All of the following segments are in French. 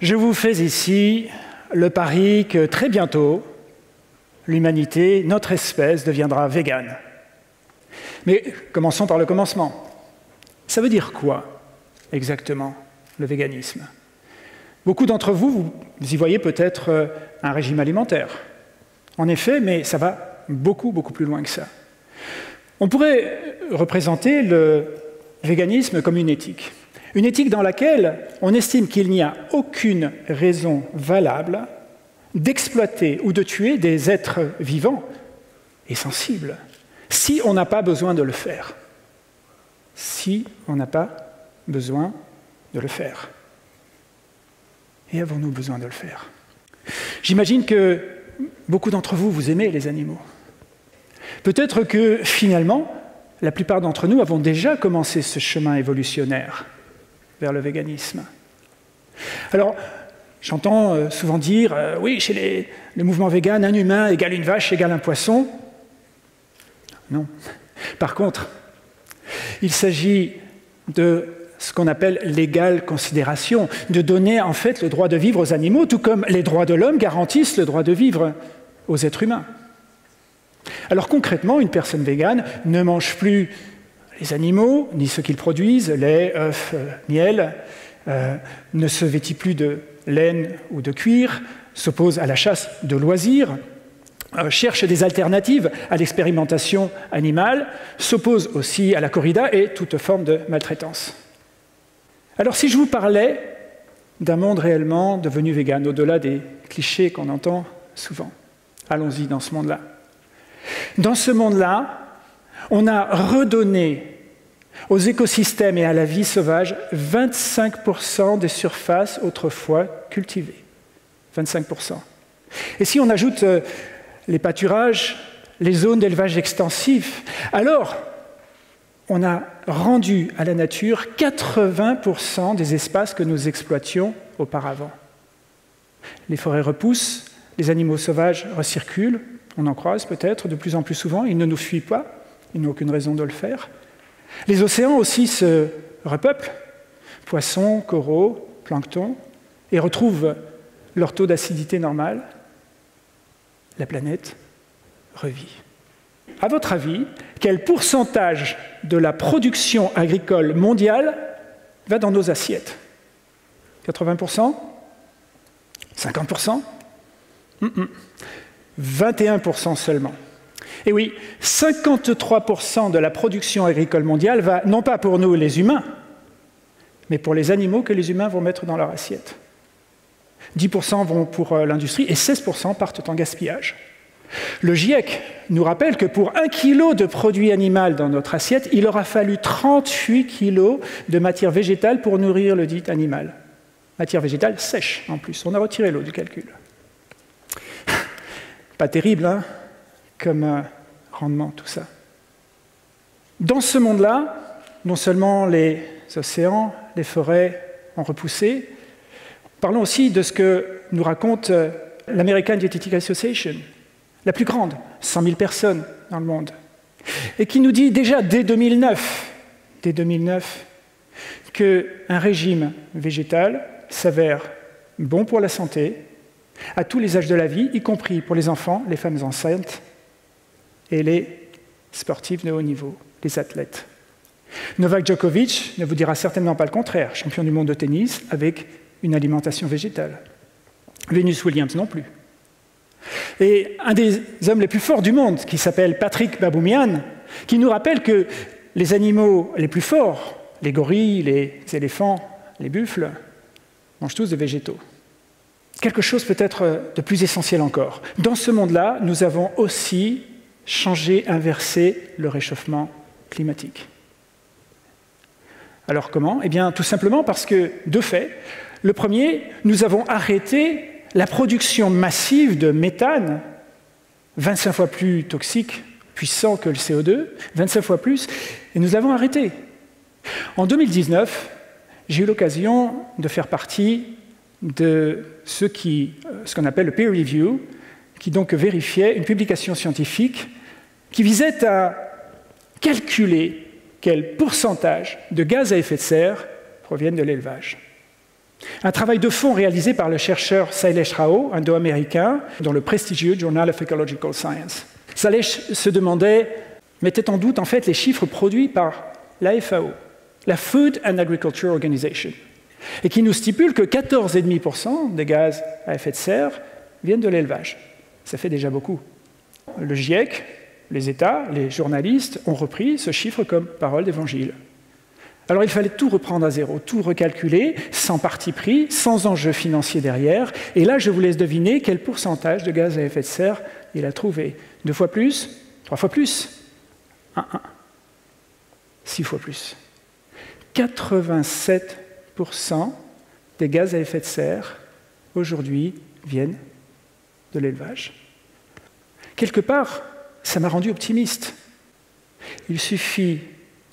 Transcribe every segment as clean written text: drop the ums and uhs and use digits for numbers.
Je vous fais ici le pari que très bientôt, l'humanité, notre espèce, deviendra végane. Mais commençons par le commencement. Ça veut dire quoi, exactement, le véganisme? Beaucoup d'entre vous, vous y voyez peut-être un régime alimentaire. En effet, mais ça va beaucoup, beaucoup plus loin que ça. On pourrait représenter le véganisme comme une éthique dans laquelle on estime qu'il n'y a aucune raison valable d'exploiter ou de tuer des êtres vivants et sensibles si on n'a pas besoin de le faire. Si on n'a pas besoin de le faire. Et avons-nous besoin de le faire? J'imagine que beaucoup d'entre vous, vous aimez les animaux. Peut-être que, finalement, la plupart d'entre nous avons déjà commencé ce chemin évolutionnaire vers le véganisme. Alors, j'entends souvent dire « Oui, chez le mouvement vegan, un humain égale une vache égale un poisson. » Non. Par contre, il s'agit de ce qu'on appelle l'égale considération, de donner en fait le droit de vivre aux animaux, tout comme les droits de l'homme garantissent le droit de vivre aux êtres humains. Alors concrètement, une personne végane ne mange plus les animaux, ni ce qu'ils produisent, lait, œufs, miel, ne se vêtit plus de laine ou de cuir, s'oppose à la chasse de loisirs, cherche des alternatives à l'expérimentation animale, s'oppose aussi à la corrida et toute forme de maltraitance. Alors si je vous parlais d'un monde réellement devenu vegan, au-delà des clichés qu'on entend souvent, allons-y dans ce monde-là. Dans ce monde-là, on a redonné aux écosystèmes et à la vie sauvage 25% des surfaces autrefois cultivées. 25%. Et si on ajoute les pâturages, les zones d'élevage extensif, alors on a rendu à la nature 80% des espaces que nous exploitions auparavant. Les forêts repoussent, les animaux sauvages recirculent, on en croise peut-être de plus en plus souvent, ils ne nous fuient pas, ils n'ont aucune raison de le faire. Les océans aussi se repeuplent, poissons, coraux, plancton, et retrouvent leur taux d'acidité normal. La planète revit. À votre avis, quel pourcentage de la production agricole mondiale va dans nos assiettes? 80%? 50%? 21% seulement. Et oui, 53% de la production agricole mondiale va non pas pour nous les humains, mais pour les animaux que les humains vont mettre dans leur assiette. 10% vont pour l'industrie et 16% partent en gaspillage. Le GIEC nous rappelle que pour 1 kilo de produit animal dans notre assiette, il aura fallu 38 kilos de matière végétale pour nourrir le dit animal. Matière végétale sèche en plus, on a retiré l'eau du calcul. Pas terrible, hein, comme rendement tout ça. Dans ce monde-là, non seulement les océans, les forêts ont repoussé, parlons aussi de ce que nous raconte l'American Dietetic Association, la plus grande, 100 000 personnes dans le monde, et qui nous dit déjà dès 2009 qu'un régime végétal s'avère bon pour la santé à tous les âges de la vie, y compris pour les enfants, les femmes enceintes et les sportifs de haut niveau, les athlètes. Novak Djokovic ne vous dira certainement pas le contraire, champion du monde de tennis avec une alimentation végétale. Venus Williams non plus. Et un des hommes les plus forts du monde, qui s'appelle Patrick Baboumian, qui nous rappelle que les animaux les plus forts, les gorilles, les éléphants, les buffles, mangent tous des végétaux. Quelque chose peut-être de plus essentiel encore. Dans ce monde-là, nous avons aussi changé, inversé le réchauffement climatique. Alors comment? Eh bien, tout simplement parce que, de fait, le premier, nous avons arrêté la production massive de méthane, 25 fois plus toxique, puissant que le CO2, 25 fois plus, et nous l'avons arrêté. En 2019, j'ai eu l'occasion de faire partie de ce qu'on appelle le peer review, qui donc vérifiait une publication scientifique qui visait à calculer quel pourcentage de gaz à effet de serre proviennent de l'élevage. Un travail de fond réalisé par le chercheur Sailesh Rao, indo-américain, dans le prestigieux Journal of Ecological Science. Sailesh se demandait, mettait en doute en fait les chiffres produits par la FAO, la Food and Agriculture Organization, et qui nous stipule que 14,5% des gaz à effet de serre viennent de l'élevage. Ça fait déjà beaucoup. Le GIEC, les États, les journalistes ont repris ce chiffre comme parole d'évangile. Alors il fallait tout reprendre à zéro, tout recalculer, sans parti pris, sans enjeu financier derrière. Et là, je vous laisse deviner quel pourcentage de gaz à effet de serre il a trouvé. 2 fois plus? 3 fois plus? 6 fois plus. 87% des gaz à effet de serre, aujourd'hui, viennent de l'élevage. Quelque part, ça m'a rendu optimiste. Il suffit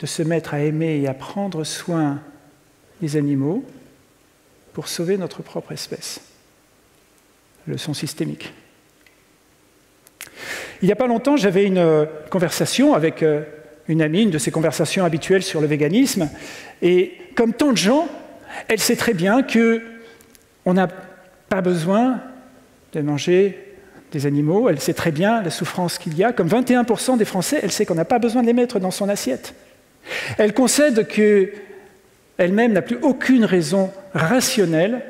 de se mettre à aimer et à prendre soin des animaux pour sauver notre propre espèce. Leçon systémique. Il n'y a pas longtemps, j'avais une conversation avec une amie, une de ces conversations habituelles sur le véganisme, et comme tant de gens, elle sait très bien qu'on n'a pas besoin de manger des animaux, elle sait très bien la souffrance qu'il y a. Comme 21% des Français, elle sait qu'on n'a pas besoin de les mettre dans son assiette. Elle concède qu'elle-même n'a plus aucune raison rationnelle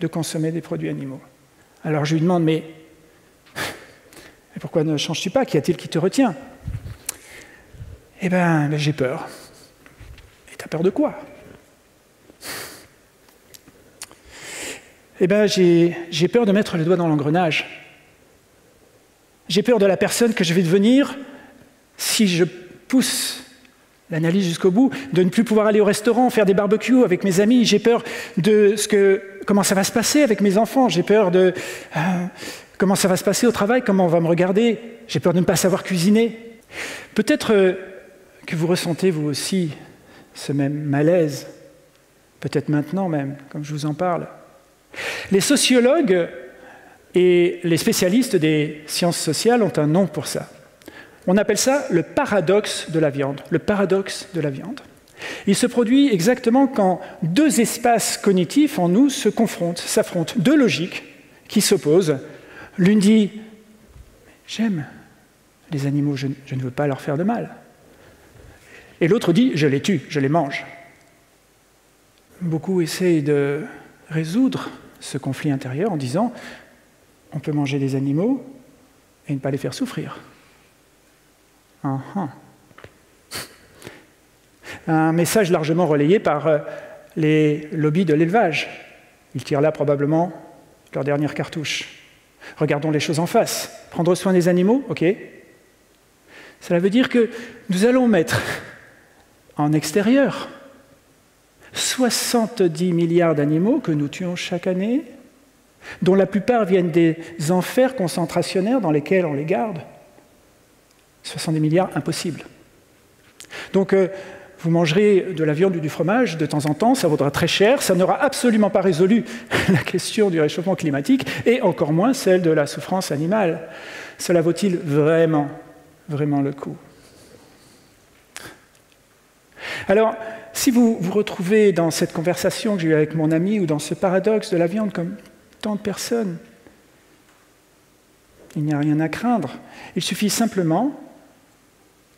de consommer des produits animaux. Alors je lui demande, mais pourquoi ne changes-tu pas? Qu'y a-t-il qui te retient? Eh bien, j'ai peur. Et t'as peur de quoi? Eh bien, j'ai peur de mettre le doigt dans l'engrenage. J'ai peur de la personne que je vais devenir si je pousse l'analyse jusqu'au bout, de ne plus pouvoir aller au restaurant, faire des barbecues avec mes amis. J'ai peur de comment ça va se passer avec mes enfants. J'ai peur de comment ça va se passer au travail, comment on va me regarder. J'ai peur de ne pas savoir cuisiner. Peut-être que vous ressentez vous aussi ce même malaise, peut-être maintenant même, comme je vous en parle. Les sociologues et les spécialistes des sciences sociales ont un nom pour ça. On appelle ça le paradoxe de la viande. Le paradoxe de la viande. Il se produit exactement quand 2 espaces cognitifs en nous se confrontent, s'affrontent. 2 logiques qui s'opposent. L'une dit « j'aime les animaux, je ne veux pas leur faire de mal ». Et l'autre dit « je les tue, je les mange ». Beaucoup essayent de résoudre ce conflit intérieur en disant « on peut manger des animaux et ne pas les faire souffrir ». Un message largement relayé par les lobbies de l'élevage. Ils tirent là probablement leur dernière cartouche. Regardons les choses en face. Prendre soin des animaux, ok. Cela veut dire que nous allons mettre en extérieur 70 milliards d'animaux que nous tuons chaque année, dont la plupart viennent des enfers concentrationnaires dans lesquels on les garde. 70 milliards, impossible. Donc, vous mangerez de la viande ou du fromage de temps en temps, ça vaudra très cher, ça n'aura absolument pas résolu la question du réchauffement climatique, et encore moins celle de la souffrance animale. Cela vaut-il vraiment, vraiment le coup? Alors, si vous vous retrouvez dans cette conversation que j'ai eue avec mon ami, ou dans ce paradoxe de la viande comme tant de personnes, il n'y a rien à craindre. Il suffit simplement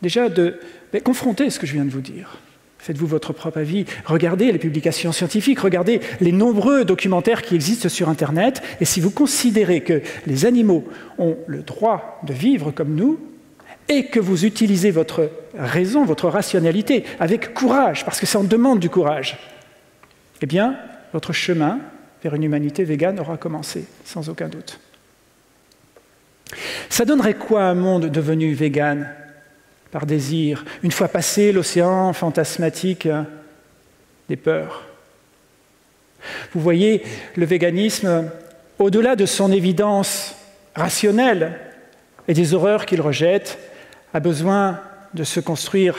déjà de confronter ce que je viens de vous dire. Faites-vous votre propre avis, regardez les publications scientifiques, regardez les nombreux documentaires qui existent sur Internet, et si vous considérez que les animaux ont le droit de vivre comme nous, et que vous utilisez votre raison, votre rationalité, avec courage, parce que ça en demande du courage, eh bien, votre chemin vers une humanité végane aura commencé, sans aucun doute. Ça donnerait quoi un monde devenu végane par désir, une fois passé l'océan fantasmatique des peurs? Vous voyez, le véganisme, au-delà de son évidence rationnelle et des horreurs qu'il rejette, a besoin de se construire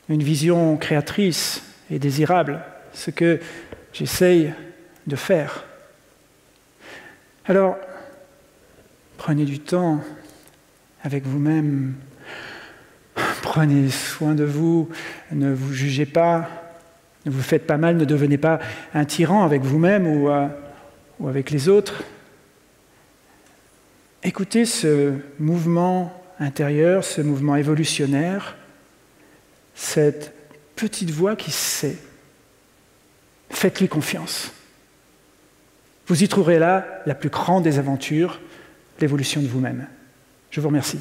une vision créatrice et désirable, ce que j'essaye de faire. Alors, prenez du temps avec vous-même, prenez soin de vous, ne vous jugez pas, Ne vous faites pas mal, ne devenez pas un tyran avec vous-même ou avec les autres. Écoutez ce mouvement intérieur, ce mouvement évolutionnaire, cette petite voix qui sait. Faites-lui confiance. Vous y trouverez là la plus grande des aventures, l'évolution de vous-même. Je vous remercie.